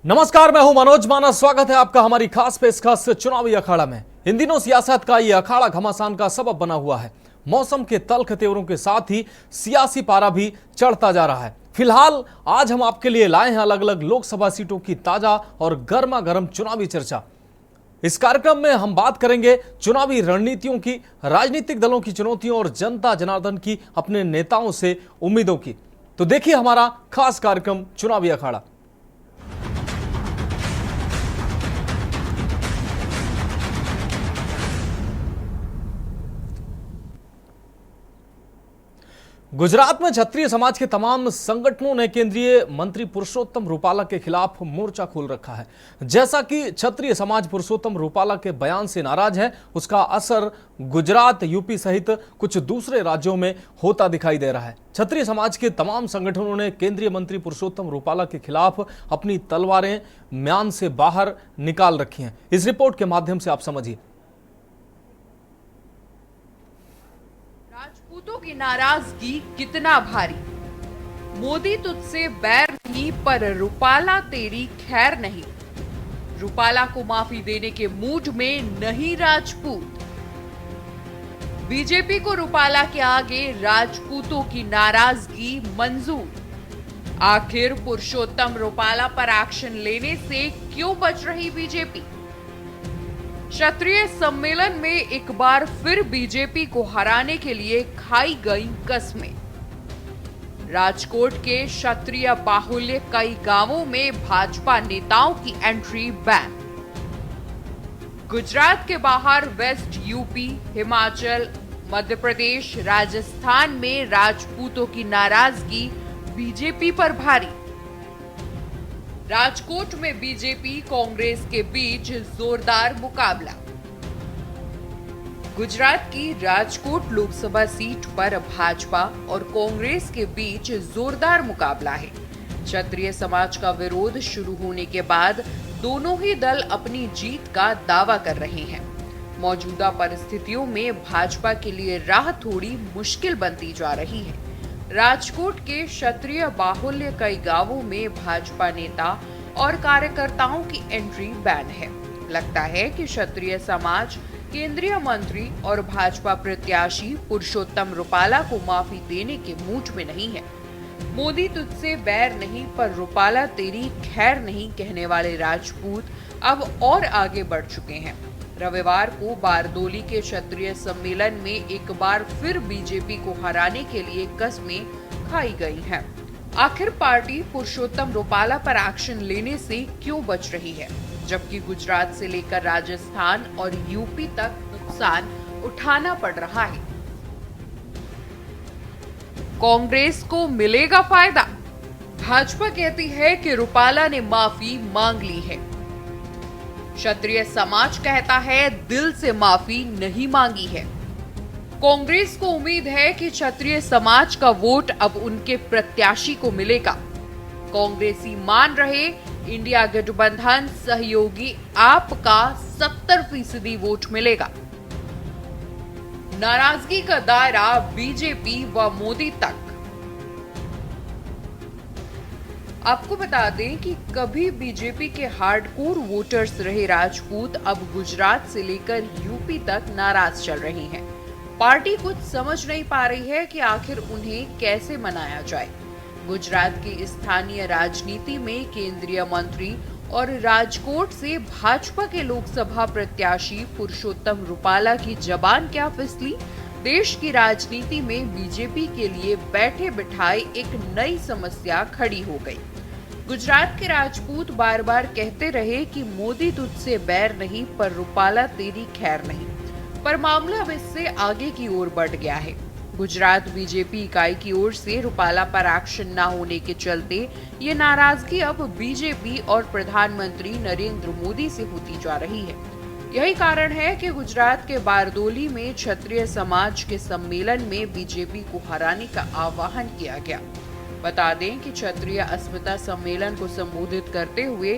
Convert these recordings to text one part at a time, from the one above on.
नमस्कार, मैं हूं मनोज माना। स्वागत है आपका हमारी खास पेशकश चुनावी अखाड़ा में। इन दिनों सियासत का ये अखाड़ा घमासान का सबब बना हुआ है। मौसम के तल्ख तेवरों के साथ ही सियासी पारा भी चढ़ता जा रहा है। फिलहाल आज हम आपके लिए लाए हैं अलग अलग लोकसभा सीटों की ताजा और गर्मा गर्म चुनावी चर्चा। इस कार्यक्रम में हम बात करेंगे चुनावी रणनीतियों की, राजनीतिक दलों की चुनौतियों और जनता जनार्दन की अपने नेताओं से उम्मीदों की। तो देखिए हमारा खास कार्यक्रम चुनावी अखाड़ा। गुजरात में क्षत्रिय समाज के तमाम संगठनों ने केंद्रीय मंत्री पुरुषोत्तम रूपाला के खिलाफ मोर्चा खोल रखा है। जैसा कि क्षत्रिय समाज पुरुषोत्तम रूपाला के बयान से नाराज है, उसका असर गुजरात, यूपी सहित कुछ दूसरे राज्यों में होता दिखाई दे रहा है। क्षत्रिय समाज के तमाम संगठनों ने केंद्रीय मंत्री पुरुषोत्तम रूपाला के खिलाफ अपनी तलवारें म्यान से बाहर निकाल रखी हैं। इस रिपोर्ट के माध्यम से आप समझिए। राजपूतों की नाराजगी कितना भारी। मोदी तुझसे बैर नहीं पर रूपाला तेरी खैर नहीं। रूपाला को माफी देने के मूड में नहीं राजपूत। बीजेपी को रूपाला के आगे राजपूतों की नाराजगी मंजूर। आखिर पुरुषोत्तम रूपाला पर एक्शन लेने से क्यों बच रही बीजेपी? क्षत्रिय सम्मेलन में एक बार फिर बीजेपी को हराने के लिए खाई गई कस्में। राजकोट के क्षत्रिय बाहुल्य कई गांवों में भाजपा नेताओं की एंट्री बैन। गुजरात के बाहर वेस्ट यूपी, हिमाचल, मध्य प्रदेश, राजस्थान में राजपूतों की नाराजगी बीजेपी पर भारी। राजकोट में बीजेपी कांग्रेस के बीच जोरदार मुकाबला। गुजरात की राजकोट लोकसभा सीट पर भाजपा और कांग्रेस के बीच जोरदार मुकाबला है। क्षत्रिय समाज का विरोध शुरू होने के बाद दोनों ही दल अपनी जीत का दावा कर रहे हैं। मौजूदा परिस्थितियों में भाजपा के लिए राह थोड़ी मुश्किल बनती जा रही है। राजकोट के क्षत्रिय बाहुल्य कई गांवों में भाजपा नेता और कार्यकर्ताओं की एंट्री बैन है। लगता है कि क्षत्रिय समाज केंद्रीय मंत्री और भाजपा प्रत्याशी पुरुषोत्तम रूपाला को माफी देने के मूड में नहीं है। मोदी तुझसे बैर नहीं पर रूपाला तेरी खैर नहीं कहने वाले राजपूत अब और आगे बढ़ चुके हैं। रविवार को बारदोली के क्षत्रिय सम्मेलन में एक बार फिर बीजेपी को हराने के लिए कस्में खाई गई हैं। आखिर पार्टी पुरुषोत्तम रूपाला पर एक्शन लेने से क्यों बच रही है, जबकि गुजरात से लेकर राजस्थान और यूपी तक नुकसान उठाना पड़ रहा है। कांग्रेस को मिलेगा फायदा। भाजपा कहती है कि रूपाला ने माफी मांग ली है। क्षत्रिय समाज कहता है दिल से माफी नहीं मांगी है। कांग्रेस को उम्मीद है कि क्षत्रिय समाज का वोट अब उनके प्रत्याशी को मिलेगा। कांग्रेसी मान रहे इंडिया गठबंधन सहयोगी आप का 70% वोट मिलेगा। नाराजगी का दायरा बीजेपी व मोदी तक। आपको बता दें कि कभी बीजेपी के हार्डकोर वोटर्स रहे राजपूत अब गुजरात से लेकर यूपी तक नाराज चल रहे हैं। पार्टी कुछ समझ नहीं पा रही है कि आखिर उन्हें कैसे मनाया जाए। गुजरात की स्थानीय राजनीति में केंद्रीय मंत्री और राजकोट से भाजपा के लोकसभा प्रत्याशी पुरुषोत्तम रूपाला की जबान क्या फिसली? देश की राजनीति में बीजेपी के लिए बैठे बिठाए एक नई समस्या खड़ी हो गई। गुजरात के राजपूत बार बार कहते रहे कि मोदी तुझसे बैर नहीं पर रूपाला तेरी खैर नहीं, पर मामला अब इससे आगे की ओर बढ़ गया है। गुजरात बीजेपी इकाई की ओर से रूपाला पर एक्शन न होने के चलते ये नाराजगी अब बीजेपी और प्रधानमंत्री नरेंद्र मोदी से होती जा रही है। यही कारण है कि गुजरात के बारदोली में क्षत्रिय समाज के सम्मेलन में बीजेपी को हराने का आह्वान किया गया। बता दें कि क्षत्रिय अस्मिता सम्मेलन को संबोधित करते हुए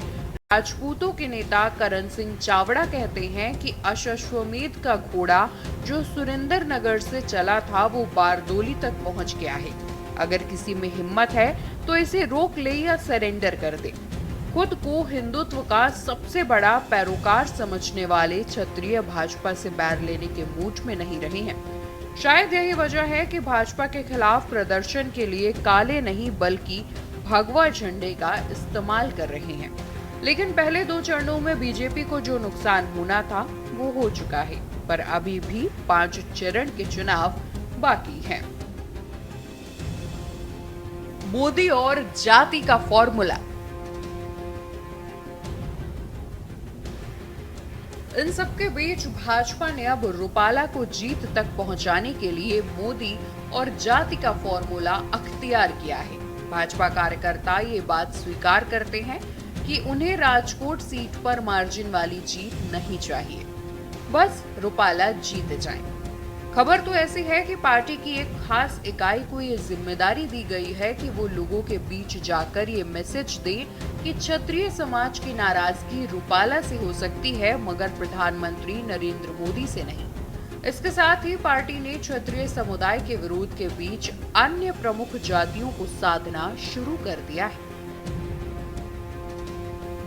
राजपूतों के नेता करण सिंह चावड़ा कहते हैं कि अश्वमेध का घोड़ा जो सुरेंद्र नगर से चला था वो बारदोली तक पहुंच गया है। अगर किसी में हिम्मत है तो इसे रोक ले या सरेंडर कर दे। खुद को हिंदुत्व का सबसे बड़ा पैरोकार समझने वाले क्षत्रिय भाजपा से बैर लेने के मूड में नहीं रहे हैं। शायद यही वजह है कि भाजपा के खिलाफ प्रदर्शन के लिए काले नहीं बल्कि भगवा झंडे का इस्तेमाल कर रहे हैं। लेकिन पहले 2 चरणों में बीजेपी को जो नुकसान होना था वो हो चुका है, पर अभी भी 5 चरण के चुनाव बाकी हैं। मोदी और जाति का फॉर्मूला। इन सबके बीच भाजपा ने अब रूपाला को जीत तक पहुंचाने के लिए मोदी और जाति का फॉर्मूला अख्तियार किया है। भाजपा कार्यकर्ता ये बात स्वीकार करते हैं कि उन्हें राजकोट सीट पर मार्जिन वाली जीत नहीं चाहिए, बस रूपाला जीत जाए। खबर तो ऐसी है कि पार्टी की एक खास इकाई को ये जिम्मेदारी दी गई है कि वो लोगों के बीच जाकर ये मैसेज दे कि क्षत्रिय समाज की नाराजगी रूपाला से हो सकती है, मगर प्रधानमंत्री नरेंद्र मोदी से नहीं। इसके साथ ही पार्टी ने क्षत्रिय समुदाय के विरोध के बीच अन्य प्रमुख जातियों को साधना शुरू कर दिया है।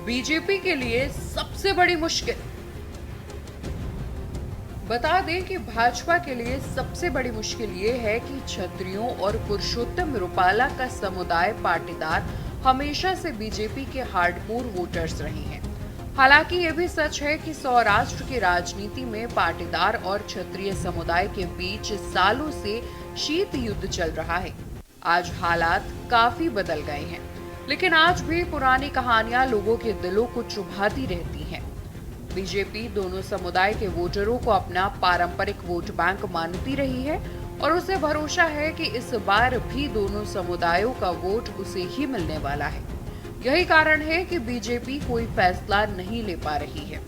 बीजेपी के लिए सबसे बड़ी मुश्किल। बता दें कि भाजपा के लिए सबसे बड़ी मुश्किल ये है कि क्षत्रियों और पुरुषोत्तम रूपाला का समुदाय पाटीदार हमेशा से बीजेपी के हार्डकोर वोटर्स रहे हैं। हालांकि ये भी सच है कि सौराष्ट्र की राजनीति में पाटीदार और क्षत्रिय समुदाय के बीच सालों से शीत युद्ध चल रहा है। आज हालात काफी बदल गए हैं, लेकिन आज भी पुरानी कहानियां लोगों के दिलों को चुभाती रहती हैं। बीजेपी दोनों समुदाय के वोटरों को अपना पारंपरिक वोट बैंक मानती रही है और उसे भरोसा है कि इस बार भी दोनों समुदायों का वोट उसे ही मिलने वाला है। यही कारण है कि बीजेपी कोई फैसला नहीं ले पा रही है।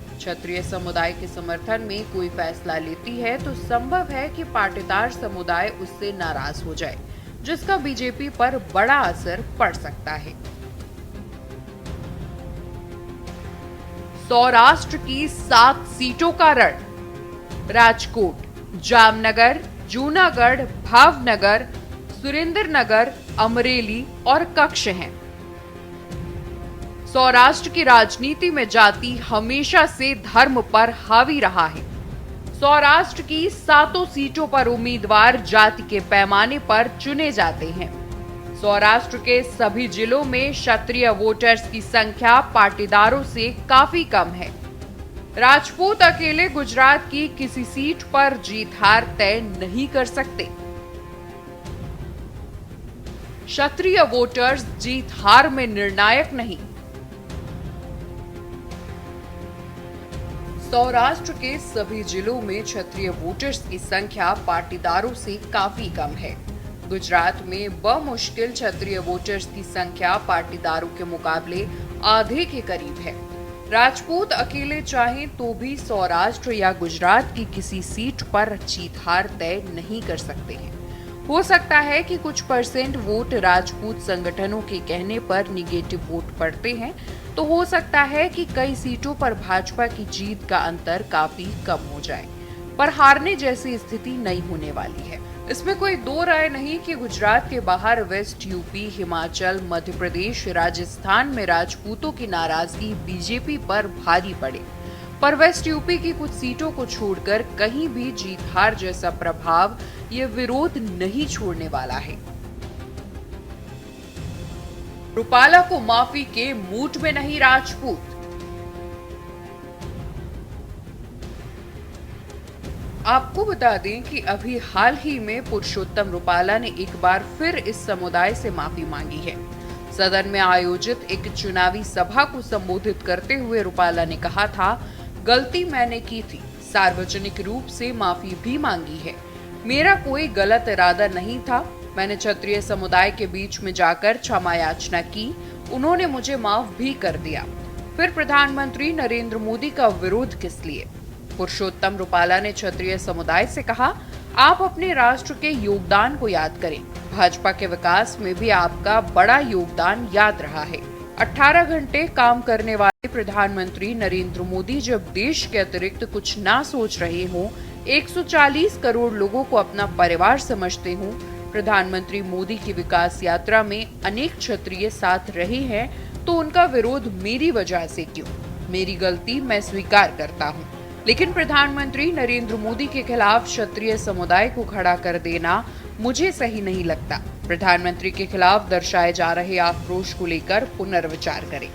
क्षत्रिय समुदाय के समर्थन में कोई फैसला लेती है तो संभव है कि पाटीदार समुदाय उससे नाराज हो जाए, जिसका बीजेपी पर बड़ा असर पड़ सकता है। सौराष्ट्र की 7 सीटों का रण। राजकोट, जामनगर, जूनागढ़, भावनगर, सुरेंद्रनगर, अमरेली और कक्ष हैं। सौराष्ट्र की राजनीति में जाति हमेशा से धर्म पर हावी रहा है। सौराष्ट्र की 7 सीटों पर उम्मीदवार जाति के पैमाने पर चुने जाते हैं। सौराष्ट्र के सभी जिलों में क्षत्रिय वोटर्स की संख्या पाटीदारों से काफी कम है। राजपूत अकेले गुजरात की किसी सीट पर जीत हार तय नहीं कर सकते। क्षत्रिय वोटर्स जीत हार में निर्णायक नहीं। सौराष्ट्र के सभी जिलों में क्षत्रिय वोटर्स की संख्या पाटीदारों से काफी कम है। गुजरात में बमुश्किल क्षत्रिय वोटर्स की संख्या पाटीदारों के मुकाबले आधे के करीब है। राजपूत अकेले चाहें तो भी सौराष्ट्र या गुजरात की किसी सीट पर जीत हार तय नहीं कर सकते हैं। हो सकता है कि कुछ परसेंट वोट राजपूत संगठनों के कहने पर निगेटिव वोट पड़ते हैं, तो हो सकता है कि कई सीटों पर भाजपा की जीत का अंतर काफी कम हो जाए, पर हारने जैसी स्थिति नहीं होने वाली है। इसमें कोई दो राय नहीं कि गुजरात के बाहर वेस्ट यूपी, हिमाचल, मध्य प्रदेश, राजस्थान में राजपूतों की नाराजगी बीजेपी पर भारी पड़े, पर वेस्ट यूपी की कुछ सीटों को छोड़कर कहीं भी जीत हार जैसा प्रभाव ये विरोध नहीं छोड़ने वाला है। रूपाला को माफी के मूड में नहीं राजपूत। आपको बता दें कि अभी हाल ही में पुरुषोत्तम रूपाला ने एक बार फिर इस समुदाय से माफी मांगी है। सदन में आयोजित एक चुनावी सभा को संबोधित करते हुए रूपाला ने कहा था, गलती मैंने की थी, सार्वजनिक रूप से माफी भी मांगी है। मेरा कोई गलत इरादा नहीं था। मैंने क्षत्रिय समुदाय के बीच में जाकर क्षमा याचना की, उन्होंने मुझे माफ भी कर दिया। फिर प्रधानमंत्री नरेंद्र मोदी का विरोध किस लिए? पुरुषोत्तम रूपाला ने क्षत्रिय समुदाय से कहा, आप अपने राष्ट्र के योगदान को याद करें। भाजपा के विकास में भी आपका बड़ा योगदान याद रहा है। 18 घंटे काम करने वाले प्रधानमंत्री नरेंद्र मोदी जब देश के अतिरिक्त कुछ ना सोच रहे हों, 140 करोड़ लोगों को अपना परिवार समझते हों, प्रधानमंत्री मोदी की विकास यात्रा में अनेक क्षत्रिय साथ रहे हैं, तो उनका विरोध मेरी वजह से क्यों? मेरी गलती मैं स्वीकार करता हूँ, लेकिन प्रधानमंत्री नरेंद्र मोदी के खिलाफ क्षत्रिय समुदाय को खड़ा कर देना मुझे सही नहीं लगता। प्रधानमंत्री के खिलाफ दर्शाए जा रहे आक्रोश को लेकर पुनर्विचार करें।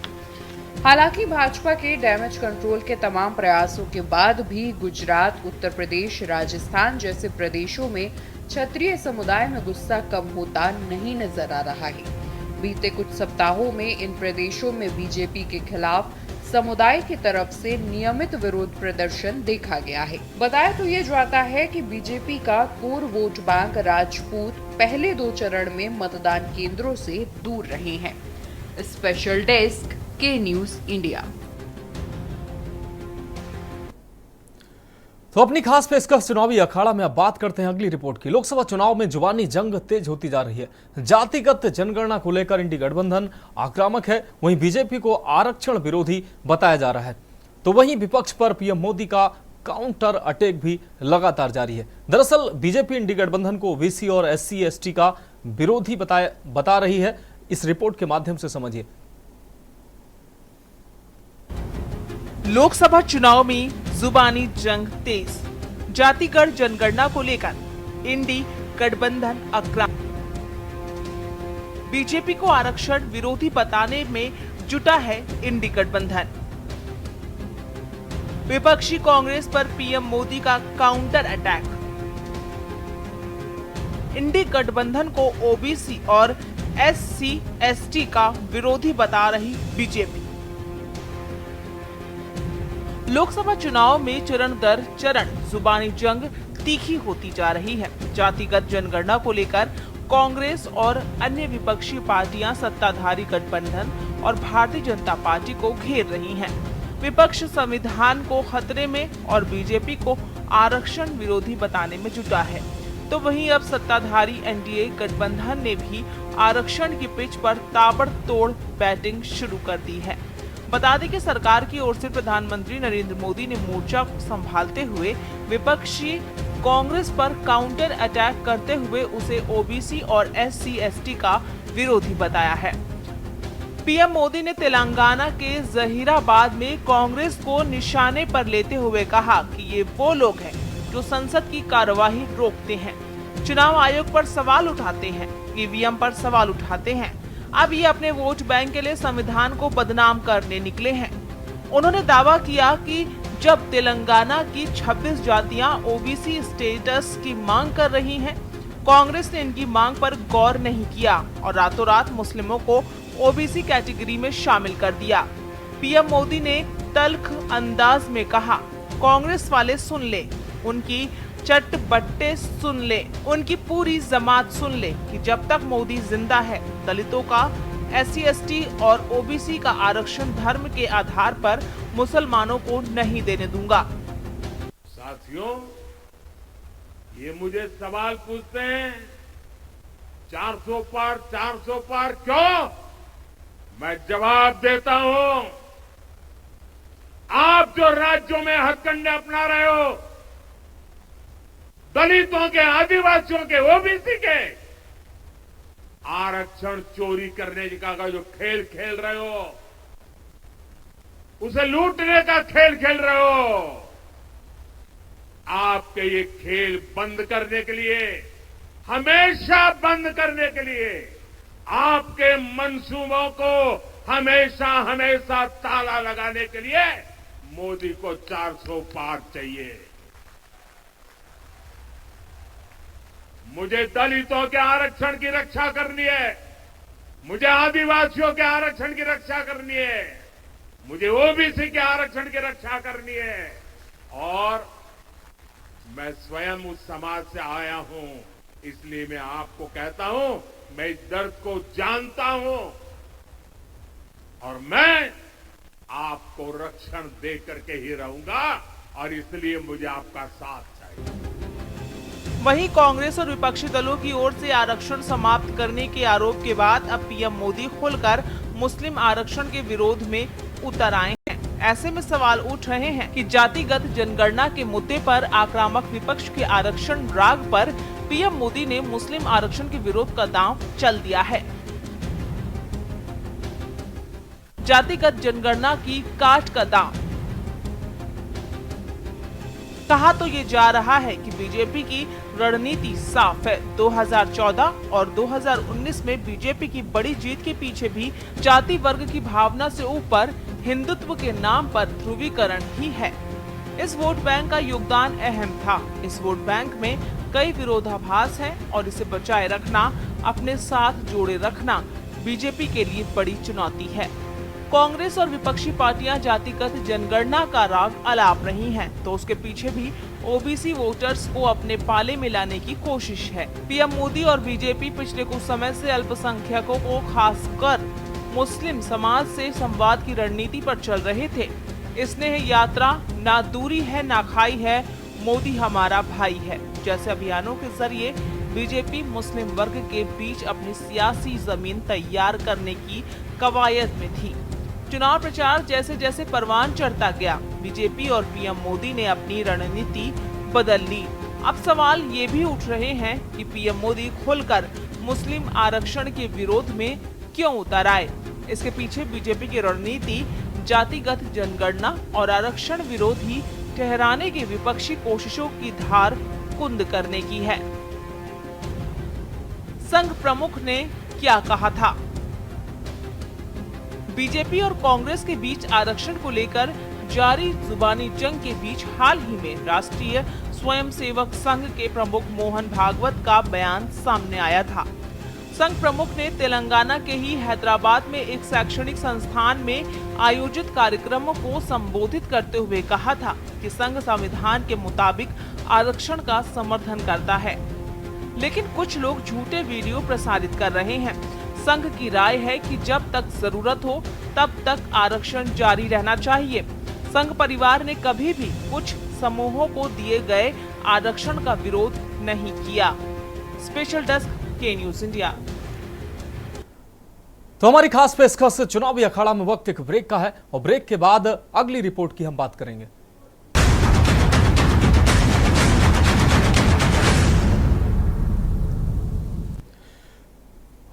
हालांकि भाजपा के डैमेज कंट्रोल के तमाम प्रयासों के बाद भी गुजरात, उत्तर प्रदेश, राजस्थान जैसे प्रदेशों में क्षत्रिय समुदाय में गुस्सा कम होता नहीं नजर आ रहा है। बीते कुछ सप्ताहों में इन प्रदेशों में बीजेपी के खिलाफ समुदाय की तरफ से नियमित विरोध प्रदर्शन देखा गया है। बताया तो ये जाता है कि बीजेपी का कोर वोट बैंक राजपूत पहले 2 चरण में मतदान केंद्रों से दूर रहे हैं। स्पेशल डेस्क के न्यूज इंडिया। तो अपनी खास पेशकश चुनावी अखाड़ा में अब बात करते हैं अगली रिपोर्ट की। लोकसभा चुनाव में जुबानी जंग तेज होती जा रही है। जातिगत जनगणना को लेकर इंडी गठबंधन आक्रामक है, वहीं बीजेपी को आरक्षण विरोधी बताया जा रहा है। तो वहीं विपक्ष पर पीएम मोदी का काउंटर अटैक भी लगातार जारी है। दरअसल बीजेपी इंडी गठबंधन को ओबीसी और एससी एसटी का विरोधी बता रही है। इस रिपोर्ट के माध्यम से समझिए। लोकसभा चुनाव में जुबानी जंग तेज, जातिगत जनगणना को लेकर इंडी गठबंधन आक्रामक। बीजेपी को आरक्षण विरोधी बताने में जुटा है इंडी गठबंधन। विपक्षी कांग्रेस पर पीएम मोदी का काउंटर अटैक। इंडी गठबंधन को ओबीसी और एससी एसटी का विरोधी बता रही बीजेपी। लोकसभा चुनाव में चरण दर चरण जुबानी जंग तीखी होती जा रही है। जातिगत जनगणना को लेकर कांग्रेस और अन्य विपक्षी पार्टियां सत्ताधारी गठबंधन और भारतीय जनता पार्टी को घेर रही हैं। विपक्ष संविधान को खतरे में और बीजेपी को आरक्षण विरोधी बताने में जुटा है। तो वहीं अब सत्ताधारी एनडीए गठबंधन ने भी आरक्षण की पिच पर ताबड़तोड़ बैटिंग शुरू कर दी है। बता दें कि सरकार की ओर से प्रधानमंत्री नरेंद्र मोदी ने मोर्चा को संभालते हुए विपक्षी कांग्रेस पर काउंटर अटैक करते हुए उसे ओबीसी और एससी एसटी का विरोधी बताया है। पीएम मोदी ने तेलंगाना के जहीराबाद में कांग्रेस को निशाने पर लेते हुए कहा कि ये वो लोग हैं जो संसद की कार्यवाही रोकते हैं, चुनाव आयोग पर सवाल उठाते हैं, ईवीएम पर सवाल उठाते हैं। अब ये अपने वोट बैंक के लिए संविधान को बदनाम करने निकले हैं। उन्होंने दावा किया कि जब तेलंगाना की 26 जातियां ओबीसी स्टेटस की मांग कर रही हैं, कांग्रेस ने इनकी मांग पर गौर नहीं किया और रातों रात मुस्लिमों को ओबीसी कैटेगरी में शामिल कर दिया। पीएम मोदी ने तल्ख अंदाज में कहा, कांग्रेस वाले सुन ले, उनकी चटबट्टे सुन ले, उनकी पूरी जमात सुन ले कि जब तक मोदी जिंदा है दलितों का, एससी एसटी और ओबीसी का आरक्षण धर्म के आधार पर मुसलमानों को नहीं देने दूंगा। साथियों, ये मुझे सवाल पूछते हैं 400 पार क्यों? मैं जवाब देता हूं, आप जो राज्यों में हथकंडे अपना रहे हो, दलितों के, आदिवासियों के, ओबीसी के आरक्षण चोरी करने का जो खेल खेल रहे हो, उसे लूटने का खेल खेल रहे हो, आपके ये खेल बंद करने के लिए, हमेशा बंद करने के लिए, आपके मंसूबों को हमेशा ताला लगाने के लिए मोदी को 400 पार चाहिए। मुझे दलितों के आरक्षण की रक्षा करनी है, मुझे आदिवासियों के आरक्षण की रक्षा करनी है, मुझे ओबीसी के आरक्षण की रक्षा करनी है। और मैं स्वयं उस समाज से आया हूं, इसलिए मैं आपको कहता हूं, मैं इस दर्द को जानता हूं और मैं आपको रक्षण दे करके ही रहूंगा और इसलिए मुझे आपका साथ चाहिए। वहीं कांग्रेस और विपक्षी दलों की ओर से आरक्षण समाप्त करने के आरोप के बाद अब पीएम मोदी खुलकर मुस्लिम आरक्षण के विरोध में उतर आए हैं। ऐसे में सवाल उठ रहे हैं कि जातिगत जनगणना के मुद्दे पर आक्रामक विपक्ष के आरक्षण राग पर पीएम मोदी ने मुस्लिम आरक्षण के विरोध का दांव चल दिया है। जातिगत जनगणना की काट का दाम। कहा तो ये जा रहा है कि बीजेपी की रणनीति साफ है। 2014 और 2019 में बीजेपी की बड़ी जीत के पीछे भी जाति वर्ग की भावना से ऊपर हिंदुत्व के नाम पर ध्रुवीकरण ही है। इस वोट बैंक का योगदान अहम था। इस वोट बैंक में कई विरोधाभास हैं और इसे बचाए रखना, अपने साथ जोड़े रखना बीजेपी के लिए बड़ी चुनौती है। कांग्रेस और विपक्षी पार्टियां जातिगत जनगणना का राग अलाप रही हैं, तो उसके पीछे भी ओबीसी वोटर्स को अपने पाले में लाने की कोशिश है। पीएम मोदी और बीजेपी पिछले कुछ समय से अल्पसंख्यकों को, खासकर मुस्लिम समाज से संवाद की रणनीति पर चल रहे थे। स्नेह यात्रा, ना दूरी है ना खाई है, मोदी हमारा भाई है जैसे अभियानों के जरिए बीजेपी मुस्लिम वर्ग के बीच अपनी सियासी जमीन तैयार करने की कवायद में थी। चुनाव प्रचार जैसे जैसे परवान चढ़ता गया, बीजेपी और पीएम मोदी ने अपनी रणनीति बदल ली। अब सवाल ये भी उठ रहे हैं कि पीएम मोदी खुलकर मुस्लिम आरक्षण के विरोध में क्यों उतर आए। इसके पीछे बीजेपी की रणनीति जातिगत जनगणना और आरक्षण विरोधी ठहराने की विपक्षी कोशिशों की धार कुंद करने की है। संघ प्रमुख ने क्या कहा था? बीजेपी और कांग्रेस के बीच आरक्षण को लेकर जारी जुबानी जंग के बीच हाल ही में राष्ट्रीय स्वयंसेवक संघ के प्रमुख मोहन भागवत का बयान सामने आया था। संघ प्रमुख ने तेलंगाना के ही हैदराबाद में एक शैक्षणिक संस्थान में आयोजित कार्यक्रम को संबोधित करते हुए कहा था कि संघ संविधान के मुताबिक आरक्षण का समर्थन करता है, लेकिन कुछ लोग झूठे वीडियो प्रसारित कर रहे हैं। संघ की राय है कि जब तक जरूरत हो तब तक आरक्षण जारी रहना चाहिए। संघ परिवार ने कभी भी कुछ समूहों को दिए गए आरक्षण का विरोध नहीं किया। स्पेशल डेस्क के न्यूज इंडिया। तो हमारी खास पेशकश चुनावी अखाड़ा में वक्त एक ब्रेक का है और ब्रेक के बाद अगली रिपोर्ट की हम बात करेंगे।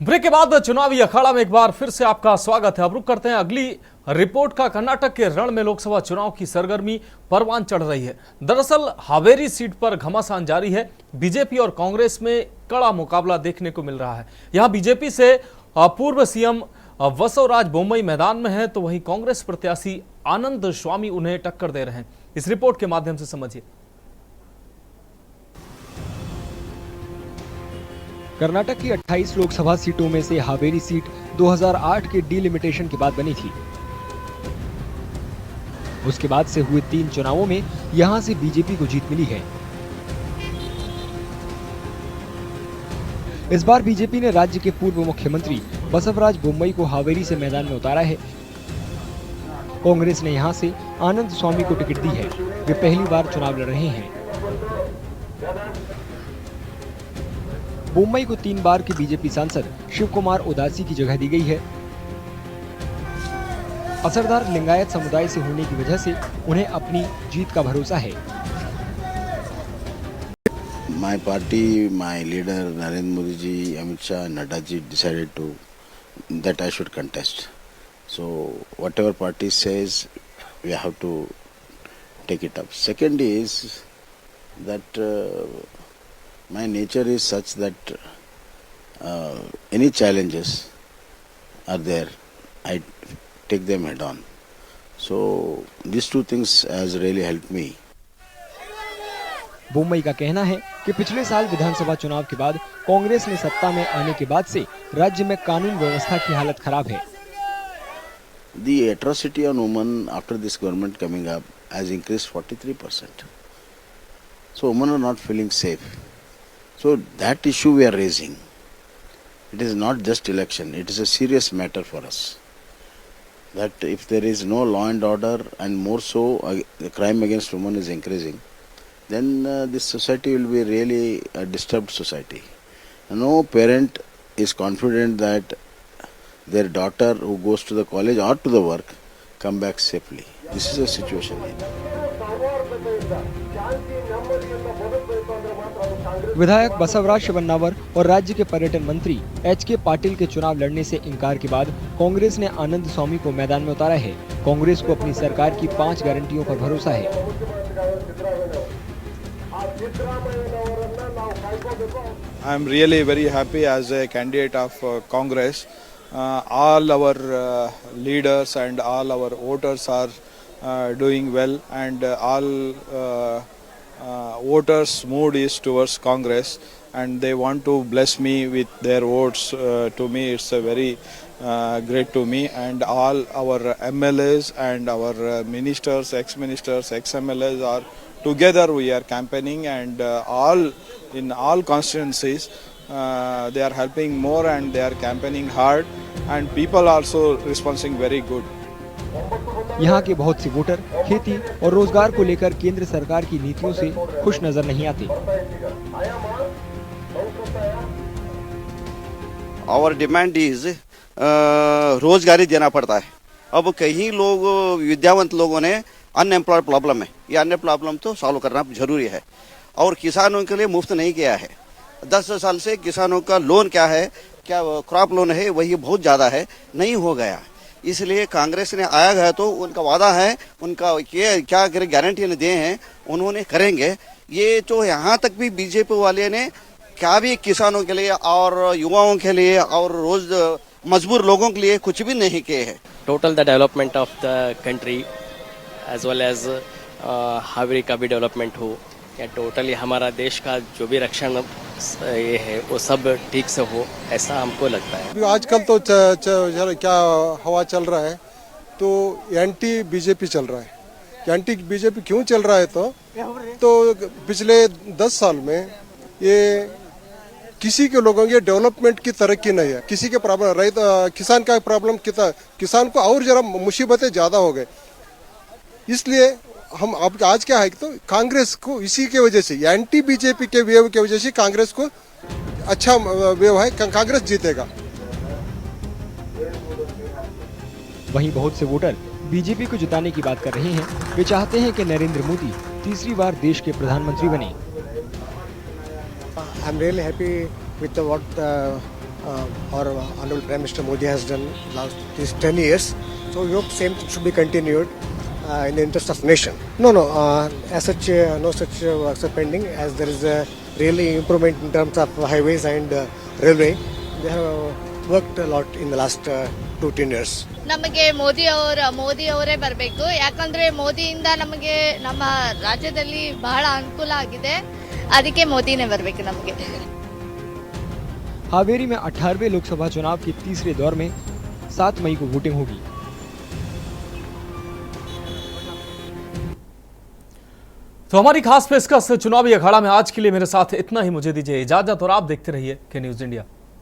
ब्रेक के बाद चुनावी अखाड़ा में एक बार फिर से आपका स्वागत है। अब रुक करते हैं अगली रिपोर्ट का। कर्नाटक के रण में लोकसभा चुनाव की सरगर्मी परवान चढ़ रही है। दरअसल हावेरी सीट पर घमासान जारी है। बीजेपी और कांग्रेस में कड़ा मुकाबला देखने को मिल रहा है। यहां बीजेपी से पूर्व सीएम बसवराज बोम्मई मैदान में है, तो वहीं कांग्रेस प्रत्याशी आनंद स्वामी उन्हें टक्कर दे रहे हैं। इस रिपोर्ट के माध्यम से समझिए। कर्नाटक की 28 लोकसभा सीटों में से हावेरी सीट 2008 के डीलिमिटेशन के बाद बनी थी। उसके बाद से हुए 3 चुनावों में यहां से बीजेपी को जीत मिली है। इस बार बीजेपी ने राज्य के पूर्व मुख्यमंत्री बसवराज बोम्मई को हावेरी से मैदान में उतारा है। कांग्रेस ने यहां से आनंद स्वामी को टिकट दी है। वे पहली बार चुनाव लड़ रहे हैं। बोम्मई को 3 बार के बीजेपी सांसद शिव कुमार उदासी की जगह दी गई है। असरदार लिंगायत समुदाय से होने की वजह से उन्हें अपनी जीत का भरोसा है। My party, my leader Narendra Modi ji, Amit Shah, Nadda ji decided that I should contest. So whatever party says, we have to take it up. Second is that my nature is such that any challenges are there, I take them head on. So these 2 things has really helped me. Bommai का कहना है कि पिछले साल विधानसभा चुनाव के बाद कांग्रेस ने सत्ता में आने के बाद से राज्य में कानून व्यवस्था की हालत खराब है। The atrocity on women after this government coming up has increased 43%. So women are not feeling safe. So that issue we are raising. It is not just election. It is a serious matter for us. That if there is no law and order, and more so the crime against women is increasing, then this society will be really a disturbed society. No parent is confident that their daughter who goes to the college or to the work come back safely. This is a situation here. विधायक बसवराज शिवन्नावर और राज्य के पर्यटन मंत्री HK. Patil के चुनाव लड़ने से इनकार के बाद कांग्रेस ने आनंद स्वामी को मैदान में उतारा है। कांग्रेस को अपनी सरकार की 5 गारंटियों पर भरोसा है। I am really very happy as a candidate of Congress. All our leaders and all our voters are doing well, and all voters' mood is towards Congress, and they want to bless me with their votes. To me, it's a very great to me, and all our MLAs and our ministers, ex-ministers, ex-MLAs are together. We are campaigning, and in all constituencies they are helping more, and they are campaigning hard, and people also responding very good. यहाँ के बहुत से voter खेती और रोजगार को लेकर केंद्र सरकार की नीतियों से खुश नजर नहीं आते। और डिमांड इज रोजगारी देना पड़ता है। अब कई लोग विद्यावंत लोगों ने अनएम्प्लॉयड प्रॉब्लम है, ये अनएम्प्लॉयड प्रॉब्लम तो सॉल्व करना जरूरी है। और किसानों के लिए मुफ्त नहीं किया है। 10 साल से किसानों का लोन क्या है, क्या क्रॉप लोन है, वही बहुत ज़्यादा है, नहीं हो गया। इसलिए कांग्रेस ने आया गया तो उनका वादा है, उनका क्या गारंटी दिए हैं उन्होंने करेंगे। ये तो यहाँ तक भी बीजेपी वाले ने क्या भी किसानों के लिए और युवाओं के लिए और रोज मजबूर लोगों के लिए कुछ भी नहीं किए हैं। Total the development of the country as well as Haveri का भी डेवलपमेंट हो, या टोटली हमारा देश का जो भी रक्षण ये है वो सब ठीक से हो, ऐसा हमको लगता है। आजकल तो क्या हवा चल रहा है, तो एंटी बीजेपी चल रहा है। एंटी बीजेपी क्यों चल रहा है तो पिछले 10 साल में ये किसी के लोगों के डेवलपमेंट की तरक्की नहीं है। किसी के प्रॉब्लम किसान का प्रॉब्लम किसान को और जरा मुसीबतें ज्यादा हो गए। इसलिए हम अब आज क्या है तो कांग्रेस को इसी के वजह से एंटी बीजेपी के वेव की वजह से कांग्रेस को अच्छा वेव है, कांग्रेस जीतेगा। वहीं बहुत से वोटर बीजेपी को जिताने की बात कर रहे हैं। वे चाहते हैं कि नरेंद्र मोदी तीसरी बार देश के प्रधानमंत्री बने। I am really happy with what our Honorable Prime Minister Modi has done last these 10 years. So we hope same thing should be continued in the interest of nation. No, as such, no such works are pending, as there is a really improvement in terms of highways and railway. They have worked a lot in the last 2-3 years. ನಮಗೆ ಮೋದಿ ಅವರೇ ಬರಬೇಕು, ಯಾಕಂದ್ರೆ ಮೋದಿಯಿಂದ ನಮಗೆ ನಮ್ಮ ರಾಜ್ಯದಲ್ಲಿ ಬಹಳ ಅನುಕೂಲ ಆಗಿದೆ, ಅದಕ್ಕೆ ಮೋದಿನೇ ಬರಬೇಕು ನಮಗೆ। हावेरी में 18वें लोकसभा चुनाव के तीसरे दौर में 7 मई को वोटिंग होगी। तो हमारी खास पेशकश चुनावी अखाड़ा में आज के लिए मेरे साथ इतना ही। मुझे दीजिए इजाजत और आप देखते रहिए के न्यूज़ इंडिया।